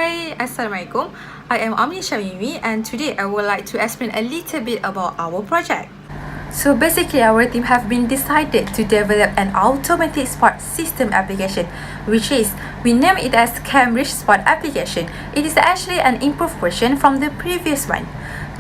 Hi, Assalamualaikum. I am Amni Shamimi and today I would like to explain a little bit about our project. So basically our team have been decided to develop an automatic sport system application, which is we name it as Cambridge Sport Application. It is actually an improved version from the previous one.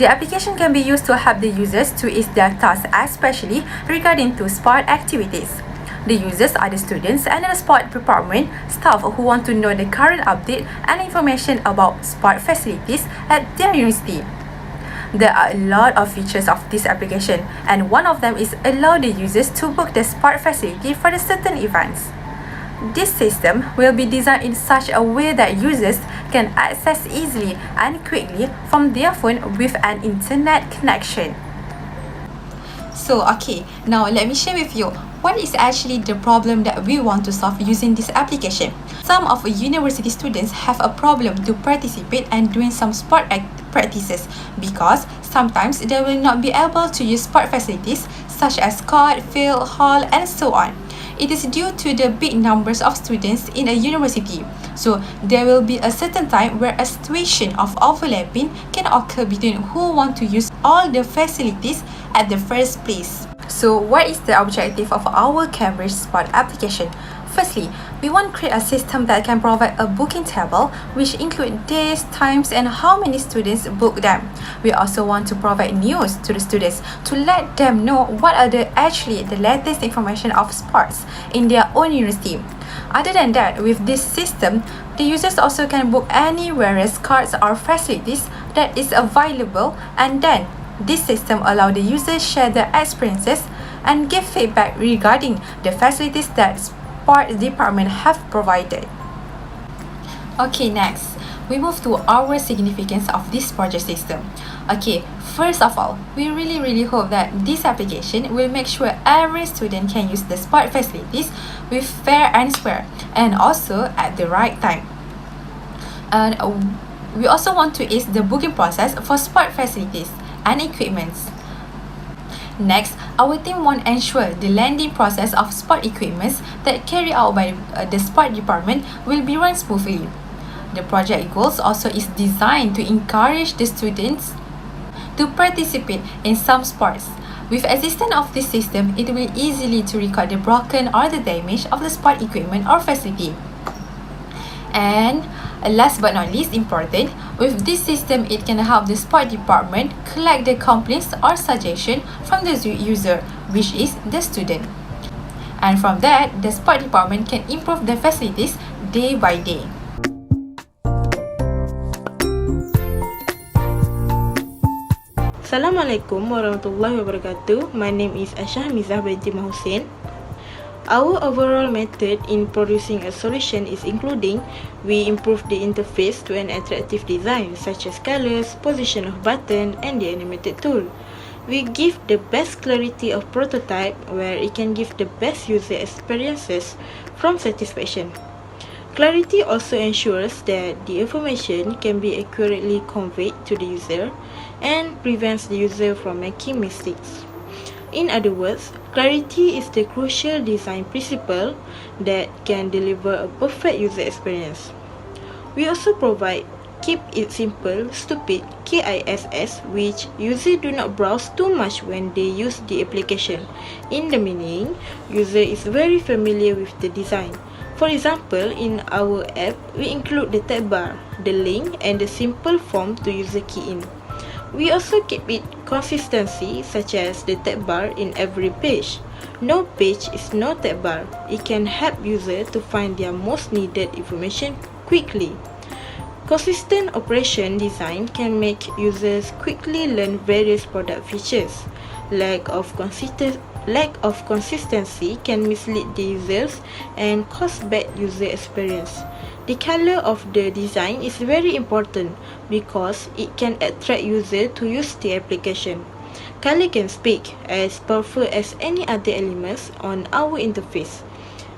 The application can be used to help the users to ease their tasks, especially regarding to sport activities. The users are the students and the sport department staff who want to know the current update and information about sport facilities at their university. There are a lot of features of this application, and one of them is allow the users to book the sport facility for the certain events. This system will be designed in such a way that users can access easily and quickly from their phone with an internet connection. So now let me share with you what is actually the problem that we want to solve using this application. Some of university students have a problem to participate and doing some sport practices because sometimes they will not be able to use sport facilities such as court, field, hall, and so on. It is due to the big numbers of students in a university. So there will be a certain time where a situation of overlapping can occur between who want to use all the facilities at the first place. So what is the objective of our Cambridge Sport application? Firstly, we want to create a system that can provide a booking table which include days, times, and how many students book them. We also want to provide news to the students to let them know what are the latest information of sports in their own university. Other than that, with this system, the users also can book any various cards or facilities that is available, and then this system allows the users share their experiences and give feedback regarding the facilities that sport department have provided. Next, we move to our significance of this project system. First of all, we really hope that this application will make sure every student can use the sport facilities with fair and square and also at the right time. And we also want to ease the booking process for sport facilities and equipments. Next, our team want to ensure the landing process of sport equipments that carry out by the sport department will be run smoothly. The project goals also is designed to encourage the students to participate in some sports. With existence of this system, it will easily to record the broken or the damage of the sport equipment or facility. And last but not least important, with this system, it can help the sport department collect the complaints or suggestion from the user, which is the student. And from that, the sport department can improve the facilities day by day. Assalamualaikum warahmatullahi wabarakatuh. My name is Aisyah Mizah binti Mahusin. Our overall method in producing a solution is including we improve the interface to an attractive design such as colors, position of button, and the animated tool. We give the best clarity of prototype where it can give the best user experiences from satisfaction. Clarity also ensures that the information can be accurately conveyed to the user and prevents the user from making mistakes. In other words, clarity is the crucial design principle that can deliver a perfect user experience. We also provide Keep It Simple, Stupid KISS, which users do not browse too much when they use the application. In the meaning, user is very familiar with the design. For example, in our app, we include the tab bar, the link, and the simple form to user key in. We also keep it consistency, such as the tab bar in every page. No page is no tab bar. It can help users to find their most needed information quickly. Consistent operation design can make users quickly learn various product features. Lack of consistency can mislead the users and cause bad user experience. The color of the design is very important because it can attract users to use the application. Color can speak as powerful as any other elements on our interface.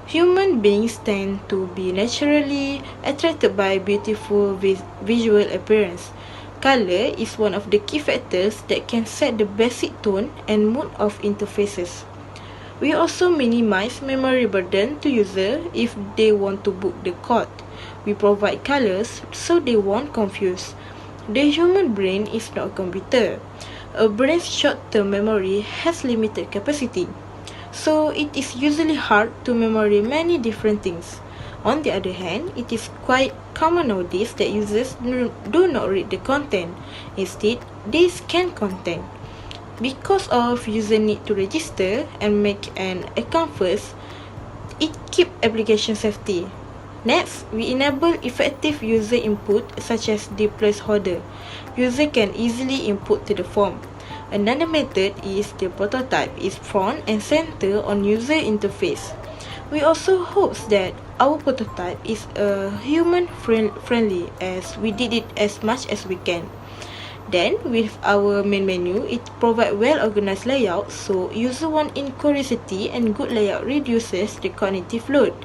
Human beings tend to be naturally attracted by beautiful visual appearance. Color is one of the key factors that can set the basic tone and mood of interfaces. We also minimize memory burden to users if they want to book the court. We provide colors so they won't confuse. The human brain is not a computer. A brain's short-term memory has limited capacity, so it is usually hard to memorize many different things. On the other hand, it is quite common nowadays that users do not read the content. Instead, they scan content. Because of user need to register and make an account first, it keeps application safety. Next, we enable effective user input such as the placeholder. User can easily input to the form. Another method is the prototype is front and center on user interface. We also hope that our prototype is human friendly as we did it as much as we can. Then, with our main menu, it provides well-organized layout, so user want in curiosity and good layout reduces the cognitive load.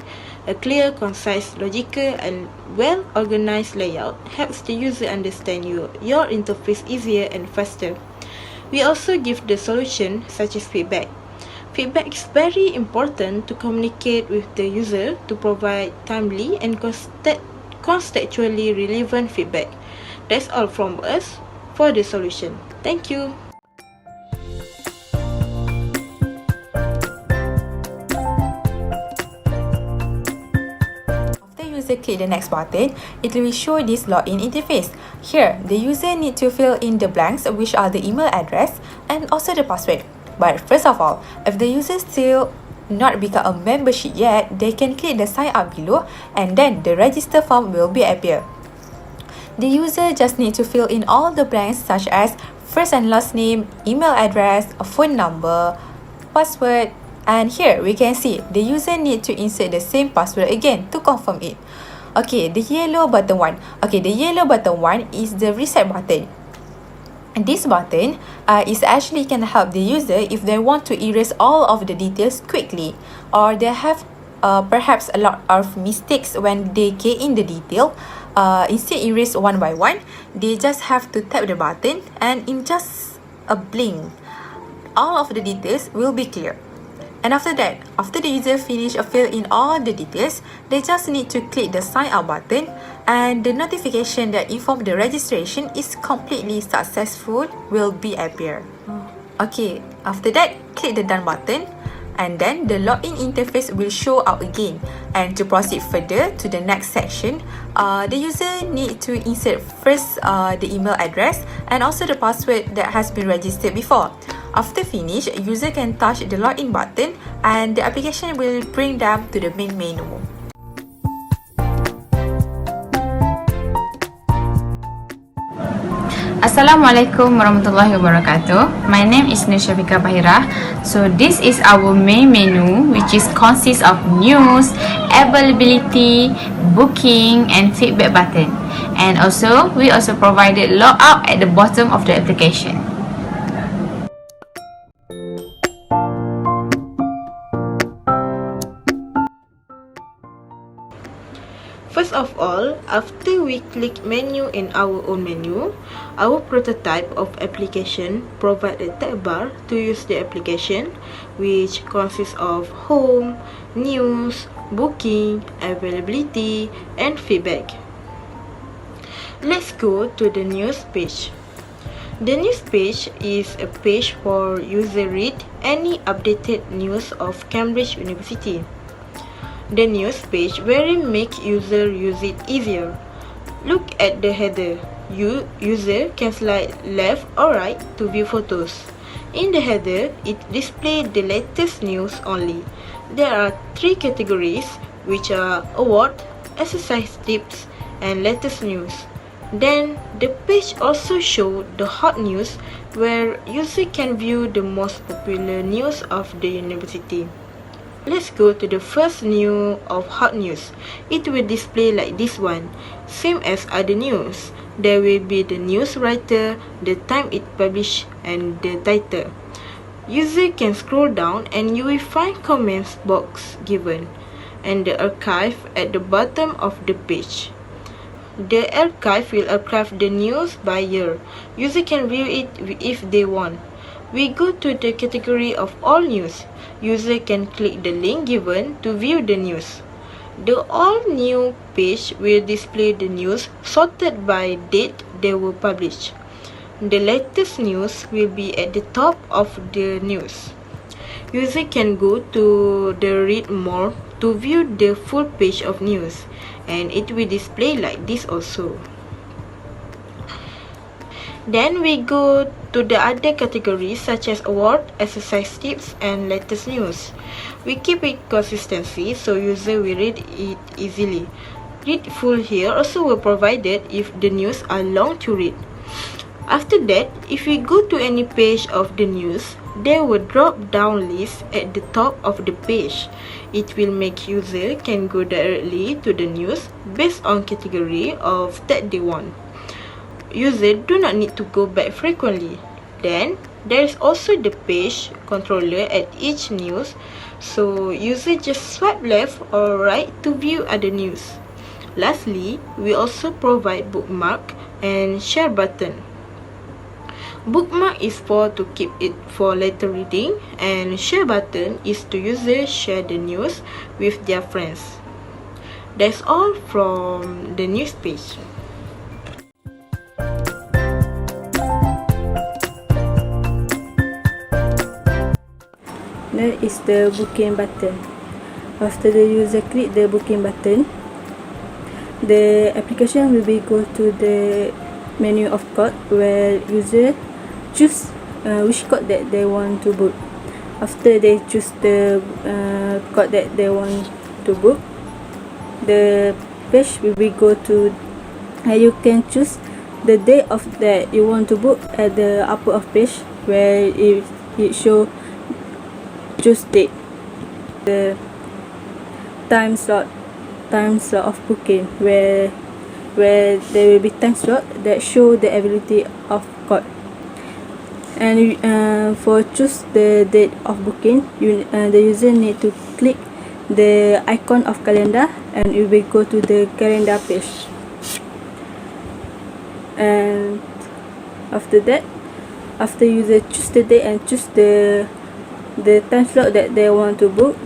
A clear, concise, logical, and well-organized layout helps the user understand your interface easier and faster. We also give the solution such as feedback. Feedback is very important to communicate with the user to provide timely and contextually relevant feedback. That's all from us for the solution. Thank you. After user click the next button, it will show this login interface. Here, the user need to fill in the blanks which are the email address and also the password. But first of all, if the user still not become a membership yet, they can click the sign up below and then the register form will be appear. The user just need to fill in all the blanks such as first and last name, email address, a phone number, password, and here we can see the user need to insert the same password again to confirm it. Okay, the yellow button one. Okay, the yellow button one is the reset button. And this button is actually can help the user if they want to erase all of the details quickly, or they have perhaps a lot of mistakes when they get in the detail. Instead erase one by one, they just have to tap the button and in just a blink, all of the details will be clear. And after that, after the user finish fill in all the details, they just need to click the sign up button and the notification that inform the registration is completely successful will be appear. Okay, after that, click the done button and then the login interface will show up again. And to proceed further to the next section, the user need to insert first the email address and also the password that has been registered before. After finish, user can touch the login button and the application will bring them to the main menu. Assalamualaikum warahmatullahi wabarakatuh. My name is Nur Syafiqah Bahirah. So this is our main menu, which is consists of news, availability, booking and feedback button. And also we also provided logout at the bottom of the application. First of all, after we click menu in our own menu, our prototype of application provide a tab bar to use the application, which consists of home, news, booking, availability, and feedback. Let's go to the news page. The news page is a page for user read any updated news of Cambridge University. The news page very make user use it easier. Look at the header. User can slide left or right to view photos. In the header, it displays the latest news only. There are 3 categories, which are award, exercise tips, and latest news. Then, the page also shows the hot news, where user can view the most popular news of the university. Let's go to the first news of hot news. It will display like this one. Same as other news. There will be the news writer, the time it published, and the title. User can scroll down and you will find comments box given and the archive at the bottom of the page. The archive will archive the news by year. User can view it if they want. We go to the category of all news. User can click the link given to view the news. The all-new page will display the news sorted by date they were published. The latest news will be at the top of the news. User can go to the read more to view the full page of news, and it will display like this also. Then we go to the other categories such as award, exercise tips, and latest news. We keep it consistency so user will read it easily. Read full here also will provided if the news are long to read. After that, if we go to any page of the news, there will drop down list at the top of the page. It will make user can go directly to the news based on category of that they want. User do not need to go back frequently. Then, there is also the page controller at each news, so user just swipe left or right to view other news. Lastly, we also provide bookmark and share button. Bookmark is for to keep it for later reading, and share button is to user share the news with their friends. That's all from the news page. That is the booking button. After the user click the booking button, the application will be go to the menu of code where user choose which code that they want to book. After they choose the code that they want to book, the page will be go to you can choose the day of that you want to book at the upper of page where it show choose date, the time slot of booking where there will be time slot that show the availability of code. And for choose the date of booking, the user need to click the icon of calendar and it will go to the calendar page. And after that, after user choose the date and choose the time slot that they want to book,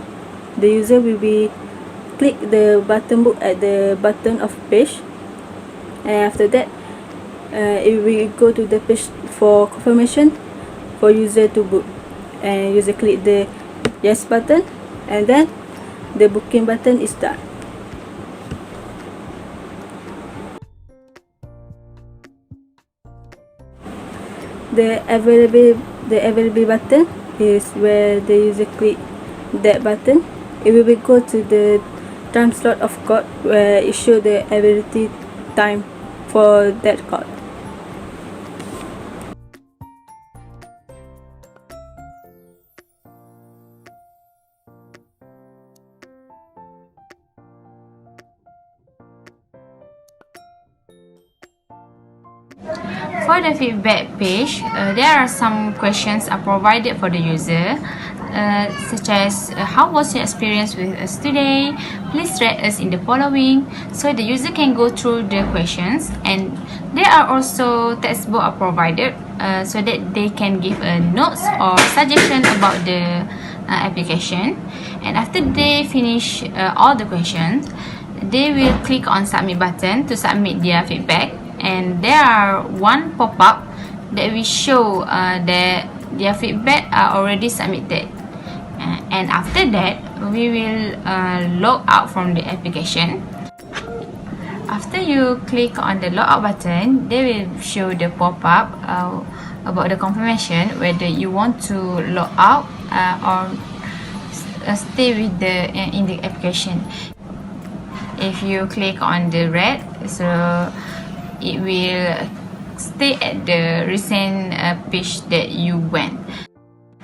the user will be click the button book at the bottom of page, and after that it will go to the page for confirmation for user to book, and user click the yes button, and then the booking button is done. The available button is where the user click that button. It will be go to the time slot of code where it show the availability time for that code. For the feedback page, there are some questions are provided for the user, such as how was your experience with us today? Please rate us in the following. So the user can go through the questions, and there are also textbook are provided so that they can give a notes or suggestion about the application. And after they finish all the questions, they will click on submit button to submit their feedback. And there are one pop-up that will show that their feedback are already submitted, and after that we will log out from the application. After you click on the logout button, they will show the pop-up about the confirmation whether you want to log out or stay with the in the application. If you click on the red, so it will stay at the recent page that you went.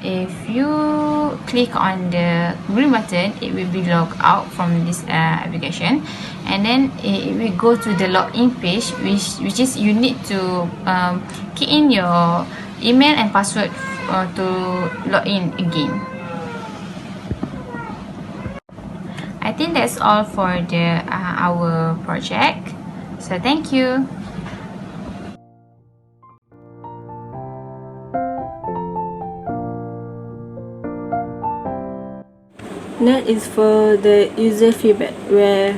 If you click on the green button, it will be logged out from this application, and then it will go to the login page, which is you need to key in your email and password to log in again. I think that's all for the our project. So thank you. Next is for the user feedback, where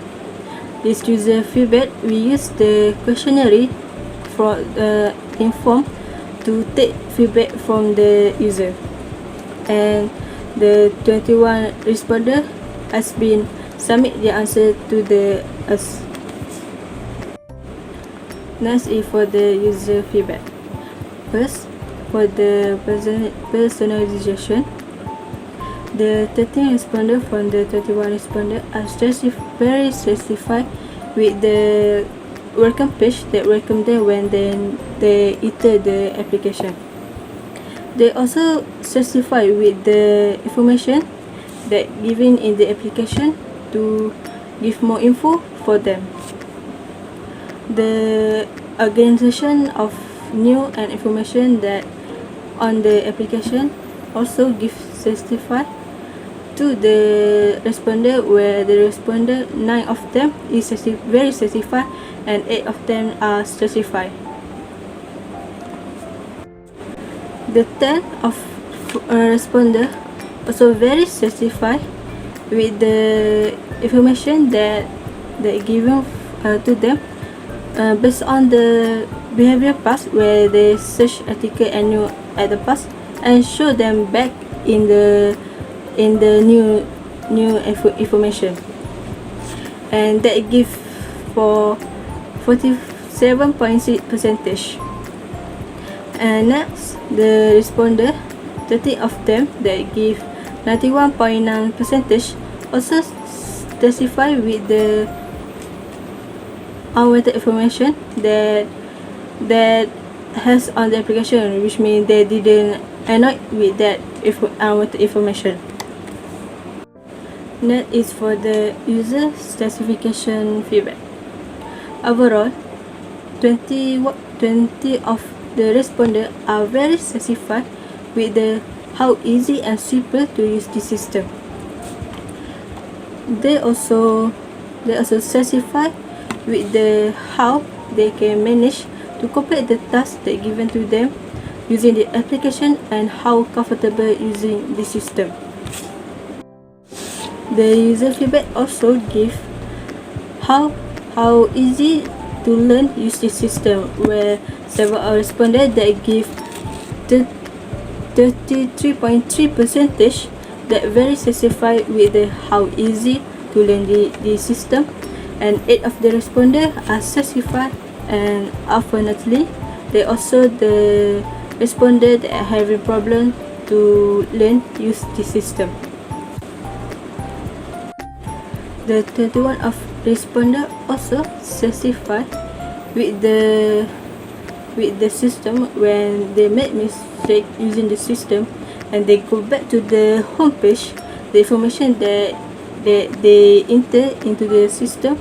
this user feedback we use the questionnaire for in form to take feedback from the user, and the 21 responder has been submit their answer to the us. Next is for the user feedback. First, for the personalization, the 13 responder from the 31 responder are very satisfied with the welcome page that welcome them when they enter the application. They also satisfied with the information that given in the application to give more info for them. The organization of new and information that on the application also give satisfied to the responder, where the responder 9 of them is very satisfied and 8 of them are satisfied. The 10 of responder also very satisfied with the information that they given to them based on the behavior path, where they search article and new at the past and show them back in the new information, and that give for 47.6%. And next, the responder 30 of them that give 91.9% also specify with the unwanted information that has on the application, which means they didn't annoyed with that unwanted information. Next is for the user specification feedback. Overall, 20 of the respondents are very satisfied with the how easy and simple to use the system. They also satisfied with the how they can manage to complete the tasks that given to them using the application and how comfortable using the system. The user feedback also give how easy to learn use the system, where several respondents that give 33.3% that very satisfied with the how easy to learn the system, and 8 of the respondents are satisfied, and unfortunately they also the respondent that are having problem to learn use the system. The 21 of respondents also satisfied with the system when they make mistake using the system and they go back to the home page. The information that they enter into the system,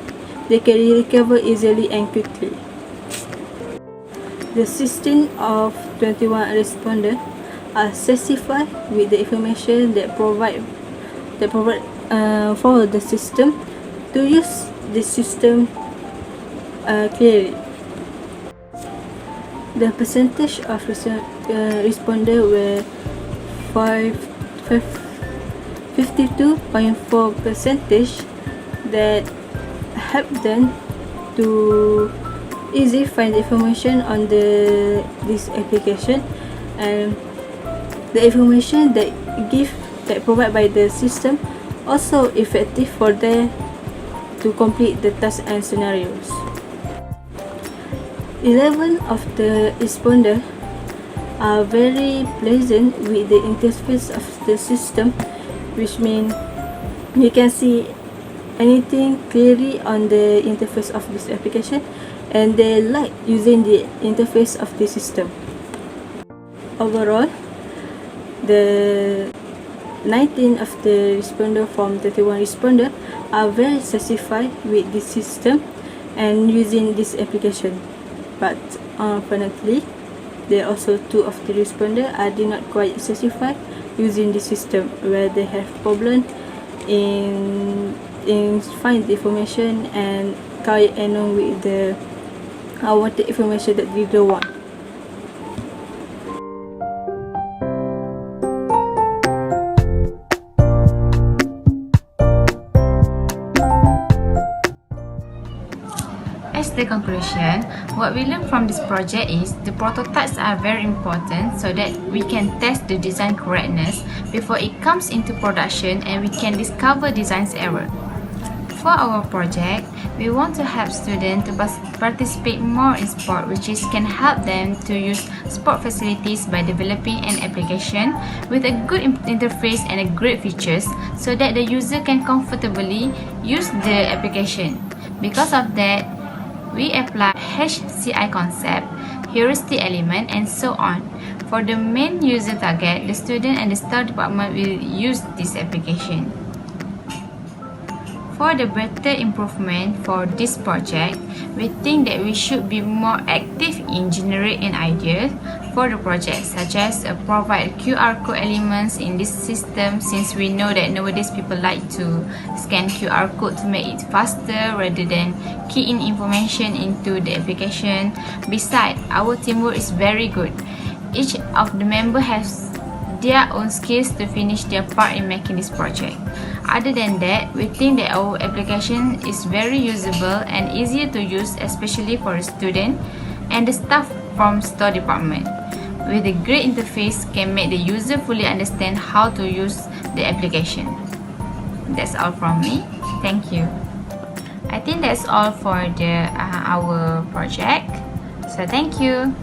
they can recover easily and quickly. The 16 of 21 respondents are satisfied with the information that provide for the system to use the system clearly. The percentage of respondents were 52.4% that helped them to easily find information on this application, and the information that provided by the system also effective for them to complete the tasks and scenarios. 11 of the respondents are very pleasant with the interface of the system, which means you can see anything clearly on the interface of this application, and they like using the interface of the system. Overall, the 19 of the respondents from 31 respondents are very satisfied with this system and using this application, but unfortunately there are also 2 of the respondents are not quite satisfied using the system, where they have problem in find the information and quite annoyed with the unwanted information that they don't want. As the conclusion, what we learned from this project is the prototypes are very important so that we can test the design correctness before it comes into production and we can discover design's error. For our project, we want to help students to participate more in sport, which can help them to use sport facilities by developing an application with a good interface and a great features so that the user can comfortably use the application. Because of that, we apply HCI concept, heuristic element, and so on. For the main user target, the student and the staff department will use this application. For the better improvement for this project, we think that we should be more active in generating ideas for the project, such as provide QR code elements in this system, since we know that nowadays people like to scan QR code to make it faster rather than key in information into the application. Besides, our teamwork is very good. Each of the members has their own skills to finish their part in making this project. Other than that, we think that our application is very usable and easier to use, especially for a student and the staff from store department. With a great interface can make the user fully understand how to use the application. That's all from me. Thank you. I think that's all for our project. So thank you.